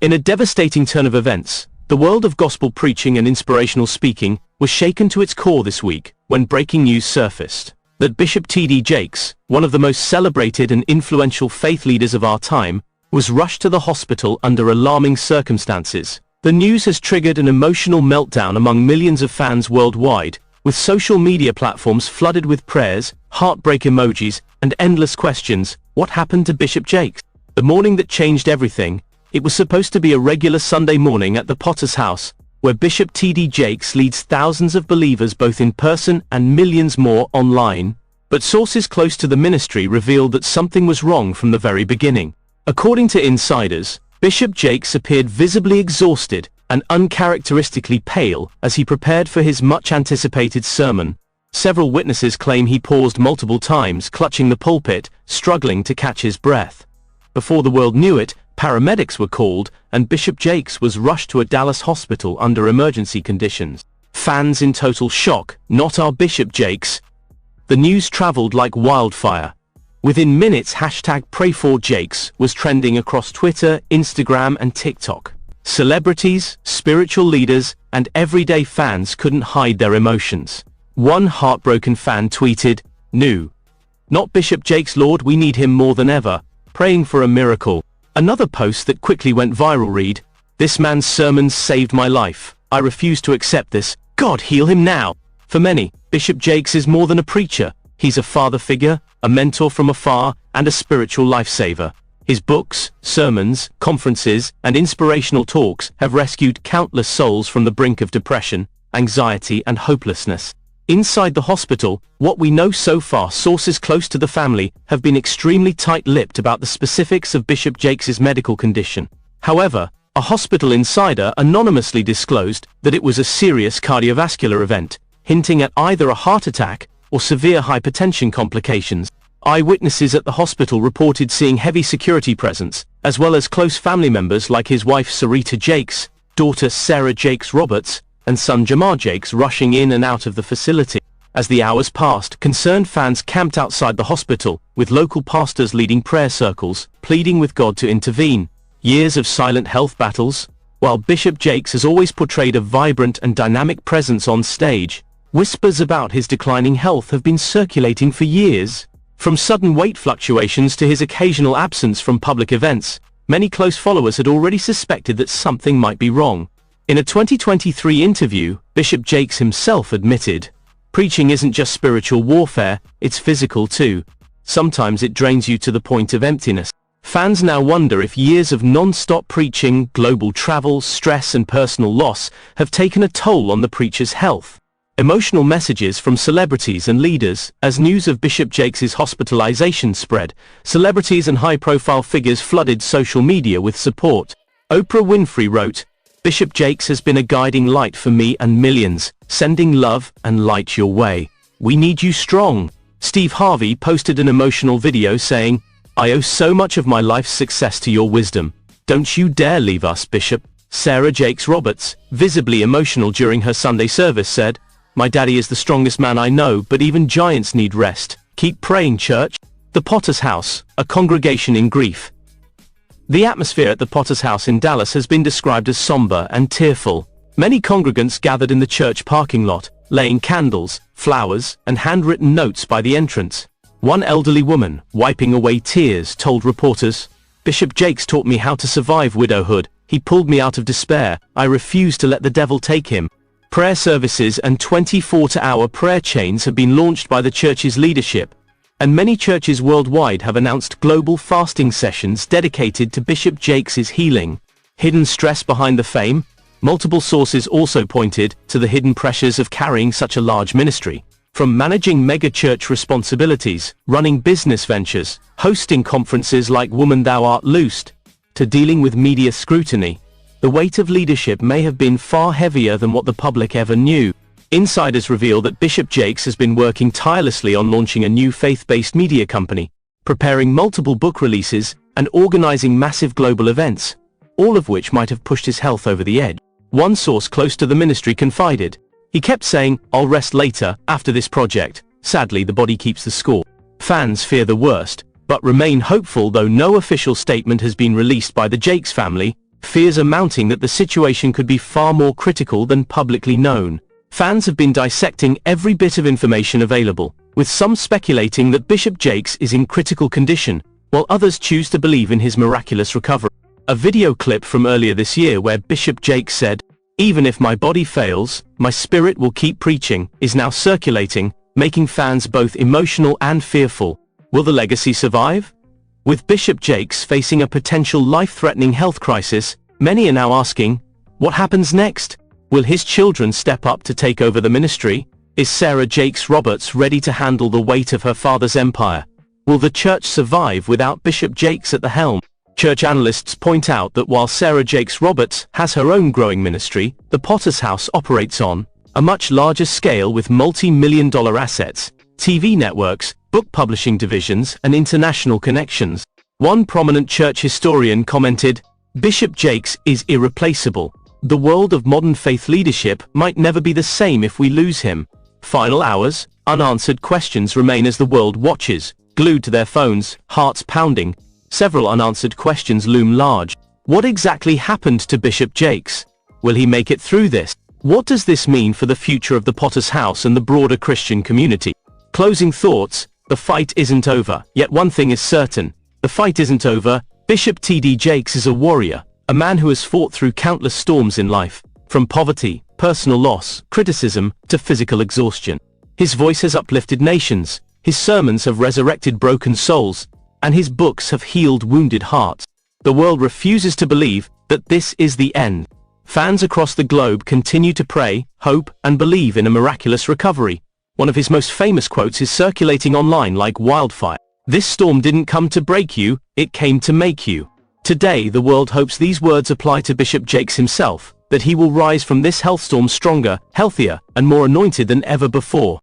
In a devastating turn of events, the world of gospel preaching and inspirational speaking was shaken to its core this week when breaking news surfaced that Bishop T.D. Jakes, one of the most celebrated and influential faith leaders of our time, was rushed to the hospital under alarming circumstances. The news has triggered an emotional meltdown among millions of fans worldwide, with social media platforms flooded with prayers, heartbreak emojis, and endless questions. What happened to Bishop Jakes? The morning that changed everything. It was supposed to be a regular Sunday morning at the Potter's House, where Bishop T.D. Jakes leads thousands of believers both in person and millions more online. But sources close to the ministry revealed that something was wrong from the very beginning. According to insiders, Bishop Jakes appeared visibly exhausted and uncharacteristically pale as he prepared for his much-anticipated sermon. Several witnesses claim he paused multiple times, clutching the pulpit, struggling to catch his breath. Before the world knew it, paramedics were called, and Bishop Jakes was rushed to a Dallas hospital under emergency conditions. Fans in total shock. Not our Bishop Jakes. The news traveled like wildfire. Within minutes, #PrayForJakes was trending across Twitter, Instagram, and TikTok. Celebrities, spiritual leaders, and everyday fans couldn't hide their emotions. One heartbroken fan tweeted, "New. Not Bishop Jakes, Lord, we need him more than ever. Praying for a miracle." Another post that quickly went viral read, "This man's sermons saved my life. I refuse to accept this. God heal him now." For many, Bishop Jakes is more than a preacher. He's a father figure, a mentor from afar, and a spiritual lifesaver. His books, sermons, conferences, and inspirational talks have rescued countless souls from the brink of depression, anxiety, and hopelessness. Inside the hospital, what we know so far, sources close to the family have been extremely tight-lipped about the specifics of Bishop Jakes' medical condition. However, a hospital insider anonymously disclosed that it was a serious cardiovascular event, hinting at either a heart attack or severe hypertension complications. Eyewitnesses at the hospital reported seeing heavy security presence, as well as close family members like his wife Sarita Jakes, daughter Sarah Jakes Roberts, and son Jamar Jakes rushing in and out of the facility. As the hours passed, concerned fans camped outside the hospital, with local pastors leading prayer circles, pleading with God to intervene. Years of silent health battles. While Bishop Jakes has always portrayed a vibrant and dynamic presence on stage, whispers about his declining health have been circulating for years. From sudden weight fluctuations to his occasional absence from public events, many close followers had already suspected that something might be wrong. In a 2023 interview, Bishop Jakes himself admitted, "Preaching isn't just spiritual warfare, it's physical too. Sometimes it drains you to the point of emptiness." Fans now wonder if years of non-stop preaching, global travel, stress, and personal loss have taken a toll on the preacher's health. Emotional messages from celebrities and leaders. As news of Bishop Jakes' hospitalization spread, celebrities and high-profile figures flooded social media with support. Oprah Winfrey wrote, "Bishop Jakes has been a guiding light for me and millions, sending love and light your way. We need you strong." Steve Harvey posted an emotional video saying, "I owe so much of my life's success to your wisdom. Don't you dare leave us, Bishop." Sarah Jakes Roberts, visibly emotional during her Sunday service, said, "My daddy is the strongest man I know, but even giants need rest. Keep praying, church." The Potter's House, a congregation in grief. The atmosphere at the Potter's House in Dallas has been described as somber and tearful. Many congregants gathered in the church parking lot, laying candles, flowers, and handwritten notes by the entrance. One elderly woman, wiping away tears, told reporters, "Bishop Jakes taught me how to survive widowhood. He pulled me out of despair. I refuse to let the devil take him." Prayer services and 24-hour prayer chains have been launched by the church's leadership, and many churches worldwide have announced global fasting sessions dedicated to Bishop Jakes' healing. Hidden stress behind the fame? Multiple sources also pointed to the hidden pressures of carrying such a large ministry. From managing mega-church responsibilities, running business ventures, hosting conferences like Woman Thou Art Loosed, to dealing with media scrutiny, the weight of leadership may have been far heavier than what the public ever knew. Insiders reveal that Bishop Jakes has been working tirelessly on launching a new faith-based media company, preparing multiple book releases, and organizing massive global events, all of which might have pushed his health over the edge. One source close to the ministry confided, "He kept saying, 'I'll rest later, after this project.' Sadly, the body keeps the score." Fans fear the worst, but remain hopeful, though no official statement has been released by the Jakes family. Fears are mounting that the situation could be far more critical than publicly known. Fans have been dissecting every bit of information available, with some speculating that Bishop Jakes is in critical condition, while others choose to believe in his miraculous recovery. A video clip from earlier this year where Bishop Jakes said, "Even if my body fails, my spirit will keep preaching," is now circulating, making fans both emotional and fearful. Will the legacy survive? With Bishop Jakes facing a potential life-threatening health crisis, many are now asking, what happens next? Will his children step up to take over the ministry? Is Sarah Jakes Roberts ready to handle the weight of her father's empire? Will the church survive without Bishop Jakes at the helm? Church analysts point out that while Sarah Jakes Roberts has her own growing ministry, the Potter's House operates on a much larger scale with multi-million-dollar assets, TV networks, book publishing divisions, and international connections. One prominent church historian commented, "Bishop Jakes is irreplaceable. The world of modern faith leadership might never be the same if we lose him." Final hours, unanswered questions remain as the world watches, glued to their phones, hearts pounding. Several unanswered questions loom large. What exactly happened to Bishop Jakes? Will he make it through this? What does this mean for the future of the Potter's House and the broader Christian community? Closing thoughts, the fight isn't over, yet one thing is certain. The fight isn't over. Bishop T.D. Jakes is a warrior, a man who has fought through countless storms in life, from poverty, personal loss, criticism, to physical exhaustion. His voice has uplifted nations, his sermons have resurrected broken souls, and his books have healed wounded hearts. The world refuses to believe that this is the end. Fans across the globe continue to pray, hope, and believe in a miraculous recovery. One of his most famous quotes is circulating online like wildfire. "This storm didn't come to break you, it came to make you." Today the world hopes these words apply to Bishop Jakes himself, that he will rise from this health storm stronger, healthier, and more anointed than ever before.